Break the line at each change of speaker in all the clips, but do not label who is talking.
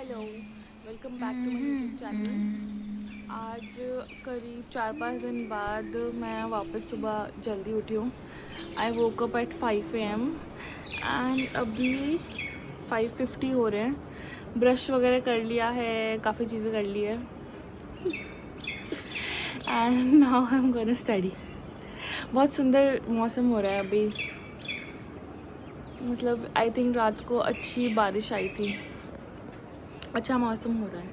Hello, welcome back to my YouTube channel. आज करीब 4-5 दिन बाद मैं वापस सुबह जल्दी उठी हूँ। I woke up at 5 AM and अभी 5:50 हो रहे हैं। ब्रश वगैरह कर लिया है, काफ़ी चीज़ें कर ली है and now I am gonna study. बहुत सुंदर मौसम हो रहा है अभी, मतलब आई थिंक रात को अच्छी बारिश आई थी। अच्छा मौसम हो रहा है।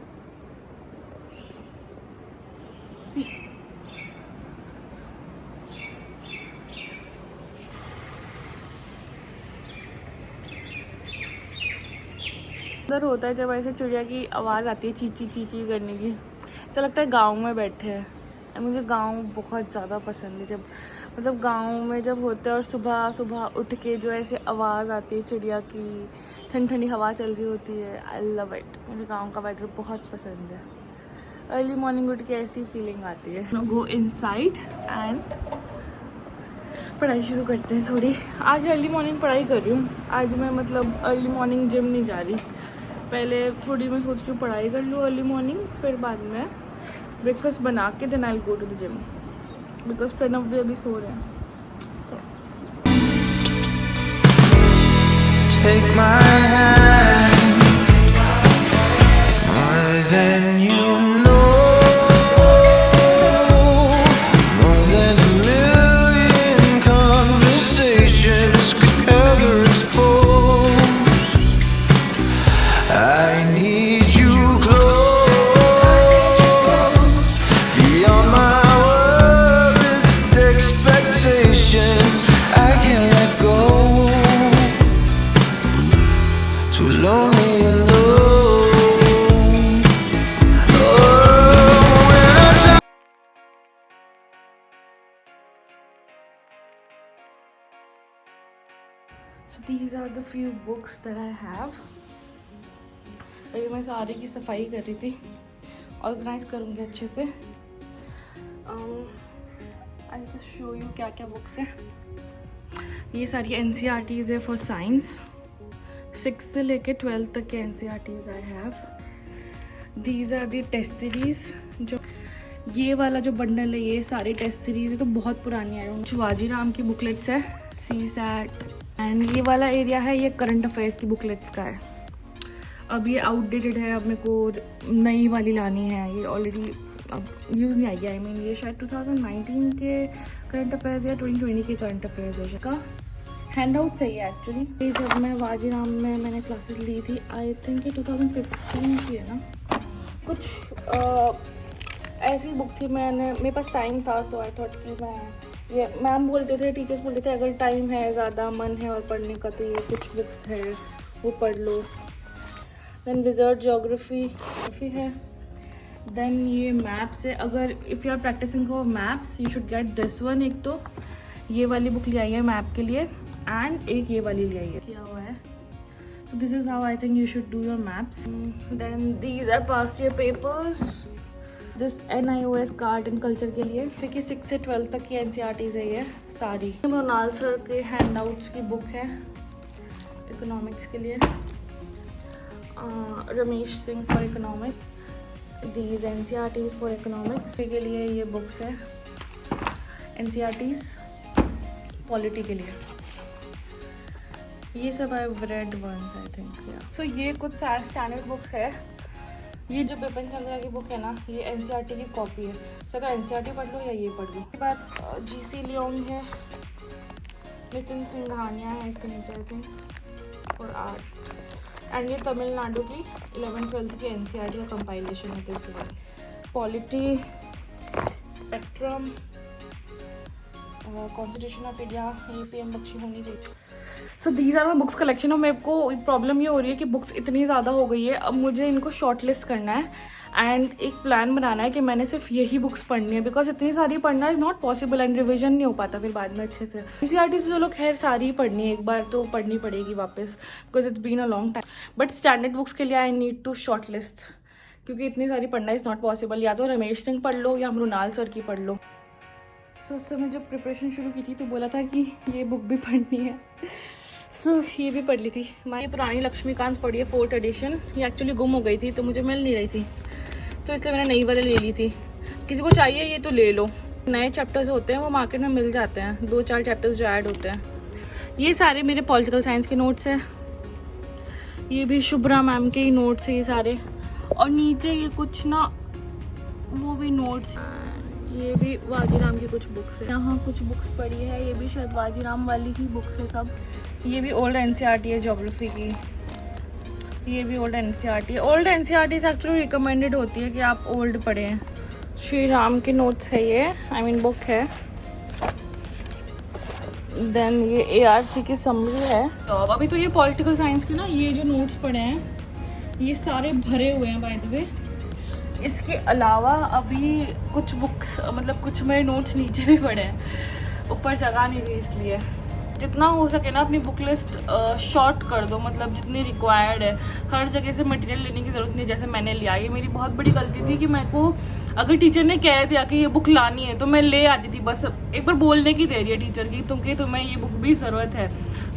उधर होता है जब ऐसे चिड़िया की आवाज़ आती है चीची चीची करने की, ऐसा लगता है गांव में बैठे हैं। मुझे गांव बहुत ज़्यादा पसंद है। जब मतलब गांव में जब होते हैं और सुबह सुबह उठ के जो ऐसे आवाज़ आती है चिड़िया की, ठंडी ठंडी हवा चल रही होती है, आई लव इट। मुझे गांव का वेदर बहुत पसंद है। अर्ली मॉर्निंग उठ के ऐसी फीलिंग आती है। गो इनसाइड एंड पढ़ाई शुरू करते हैं थोड़ी। आज अर्ली मॉर्निंग पढ़ाई कर रही हूँ। आज मैं मतलब अर्ली मॉर्निंग जिम नहीं जा रही। पहले थोड़ी मैं सोच रही हूँ पढ़ाई कर लूँ अर्ली मॉर्निंग, फिर बाद में ब्रेकफास्ट बना के then I will go to the gym, because Pranav भी अभी सो रहे हैं। Take my hand, more than you know, more than a million conversations could ever expose. I need you close, beyond my wildest expectations. I can't let go, too lonely alone. Oh, when I turn. So these are the few books that I have. अभी मैं सारे की सफाई कर रही थी, organise करूँगी अच्छे से। आई जस्ट शो यू क्या क्या बुक्स हैं। ये सारी NCERTs है फॉर साइंस। 6 से लेके 12 तक के NCERTs I have. These are the test series. जो ये वाला जो बंडल है ये सारी टेस्ट सीरीज है, तो बहुत पुरानी है। शिवाजी राम की बुकलेट्स है, CSAT। एंड ये वाला एरिया है, ये करंट अफेयर्स की बुकलेट्स का है। अब ये आउटडेटेड है, अब मेरे को नई वाली लानी है। ये ऑलरेडी अब यूज़ नहीं आएगी। आई मीन ये शायद 2019 के करंट अफेयर्स या 2020 के करंट अफेयर्स है का हैंड आउट सही है एक्चुअली। जब मैं वाजीराम में मैंने क्लासेस ली थी, आई थिंक ये 2015 की है ना कुछ। ऐसी बुक थी, मेरे पास टाइम था, सो आई थॉट कि मैं ये मैम बोलते थे, टीचर्स बोलते थे अगर टाइम है, ज़्यादा मन है और पढ़ने का, तो ये कुछ बुक्स है वो पढ़ लो। देन विजर्ड ज्योग्राफी है। देन ये मैप्स है। अगर if you are practising for maps you should get this one. एक तो ये वाली बुक ले आई है मैप के लिए, एंड एक ये वाली ले आई है, किया हुआ है। So this is how I think you should do your maps. Then these are past year papers. This NIOS का आर्ट एंड कल्चर के लिए, फिर कि 6 से 12 तक की NCERTs है ये सारी। मृणाल सर के हैंड आउट्स की बुक है इकोनॉमिक्स के लिए। Ramesh Singh for economic. These NCERTs for economics के लिए ये बुक्स है। NCERTs पॉलिटी के लिए ये सब I read once I think. So ये कुछ स्टैंडर्ड बुक्स है। ये जो बिपिन चंद्रा की बुक है ना, ये NCERT की कॉपी है। सो तो NCERT पढ़ लो या ये पढ़ लो। उसके बाद GC लियोंग है, नितिन सिंघानिया है इसके नीचे आई थिंक, और आर्ट। एंड ये तमिलनाडु की 11th-12th की NCERT का कंपाइलेशन है। This polity, spectrum, constitution of India, ये PM बख्शी होनी चाहिए। So these are my books collection. और मेरे को प्रॉब्लम ये हो रही है कि बुक्स इतनी ज़्यादा हो गई है, अब मुझे इनको शॉर्ट लिस्ट करना है एंड एक प्लान बनाना है कि मैंने सिर्फ यही बुक्स पढ़नी है, बिकॉज इतनी सारी पढ़ना is not possible and revision नहीं हो पाता फिर बाद में अच्छे से। NCERT से चलो खैर सारी पढ़नी है, एक बार तो पढ़नी पड़ेगी वापस, because it's been a long time. But standard books के लिए I need to shortlist, क्योंकि इतनी सारी पढ़ना इज़ नॉट पॉसिबल। या तो रमेश सिंह पढ़ लो या मृणाल सर की पढ़ लो। सो उस समय जब प्रिपरेशन शुरू की थी तो बोला था कि ये बुक भी पढ़नी है, ये भी पढ़ ली थी। ये पुरानी लक्ष्मीकांत पढ़ी है 4th एडिशन। ये एक्चुअली गुम हो गई थी तो मुझे मिल नहीं रही थी, तो इसलिए मैंने नई वाली ले ली थी। किसी को चाहिए ये तो ले लो। नए चैप्टर्स होते हैं वो मार्केट में मिल जाते हैं, 2-4 चैप्टर्स जो ऐड होते हैं। ये सारे मेरे पॉलिटिकल साइंस के नोट्स हैं। ये भी शुभ्रा मैम के ही नोट्स है ये सारे। और नीचे ये कुछ ना वो भी नोट्स, ये भी वाजीराम की कुछ बुक्स है। यहाँ कुछ बुक्स पढ़ी है, ये भी शायद वाजीराम वाली ही बुक्स है सब। ये भी ओल्ड एनसीईआरटी है ज्योग्राफी की। ये भी ओल्ड एनसीईआरटी है। ओल्ड एनसीईआरटी एक्चुअली रिकमेंडेड होती है कि आप ओल्ड पढ़ें। श्री राम के नोट्स है ये, आई मीन बुक है। देन ये ARC की समरी है। तो अभी तो ये पॉलिटिकल साइंस के ना ये जो नोट्स पढ़े हैं ये सारे भरे हुए हैं बाय द वे। इसके अलावा अभी कुछ बुक्स मतलब कुछ मेरे नोट्स नीचे भी पड़े हैं, ऊपर जगह नहीं थी इसलिए। जितना हो सके ना अपनी बुक लिस्ट शॉर्ट कर दो, मतलब जितनी रिक्वायर्ड है। हर जगह से मटेरियल लेने की ज़रूरत नहीं जैसे मैंने लिया। ये मेरी बहुत बड़ी गलती थी कि मेरे को अगर टीचर ने कह दिया कि ये बुक लानी है तो मैं ले आती थी। बस एक बार बोलने की देरी है टीचर की क्योंकि तुम्हें ये बुक भी ज़रूरत है।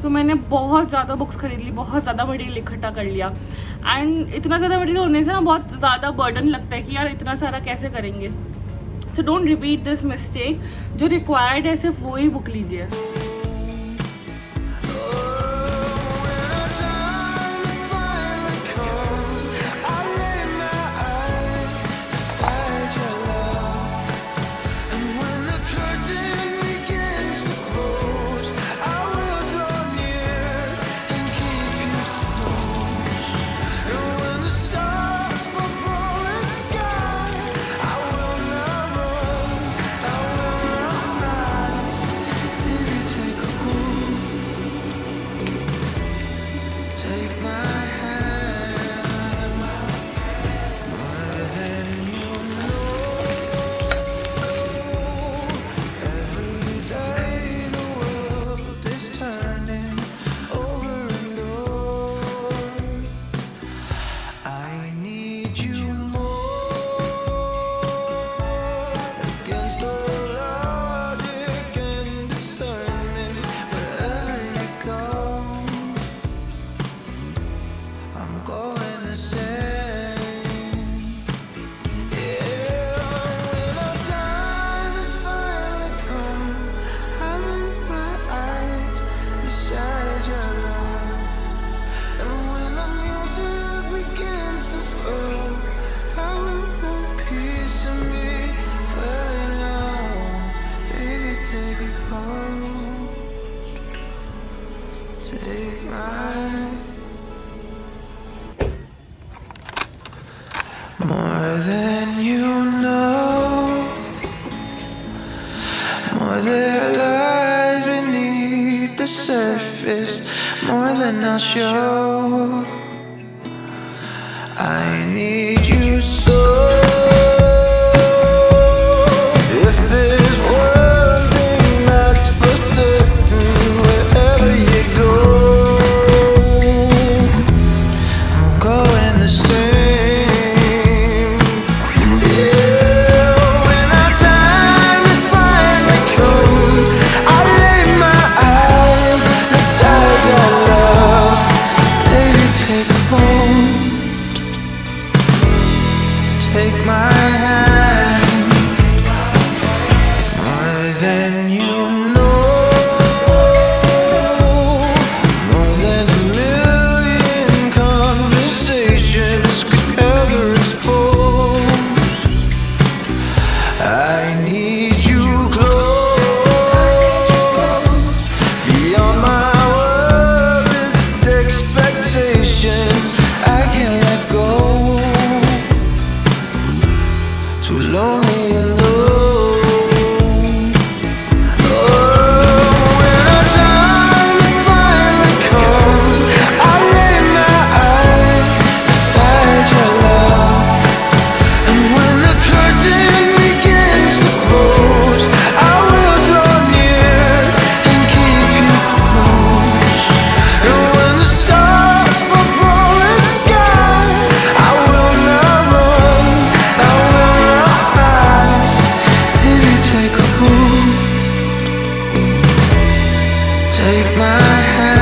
सो मैंने बहुत ज़्यादा बुक्स खरीद ली, बहुत ज़्यादा मटेरियल इकट्ठा कर लिया। एंड इतना ज़्यादा मटेरियल होने से ना बहुत ज़्यादा बर्डन लगता है कि यार इतना सारा कैसे करेंगे। So don't repeat this mistake. जो रिक्वायर्ड है सिर्फ वो ही बुक लीजिए।
More than you know, more that lies beneath the surface, more than I'll show. I need you so. If there's one thing that's for certain, wherever you go, I'm going the same. Take my hand.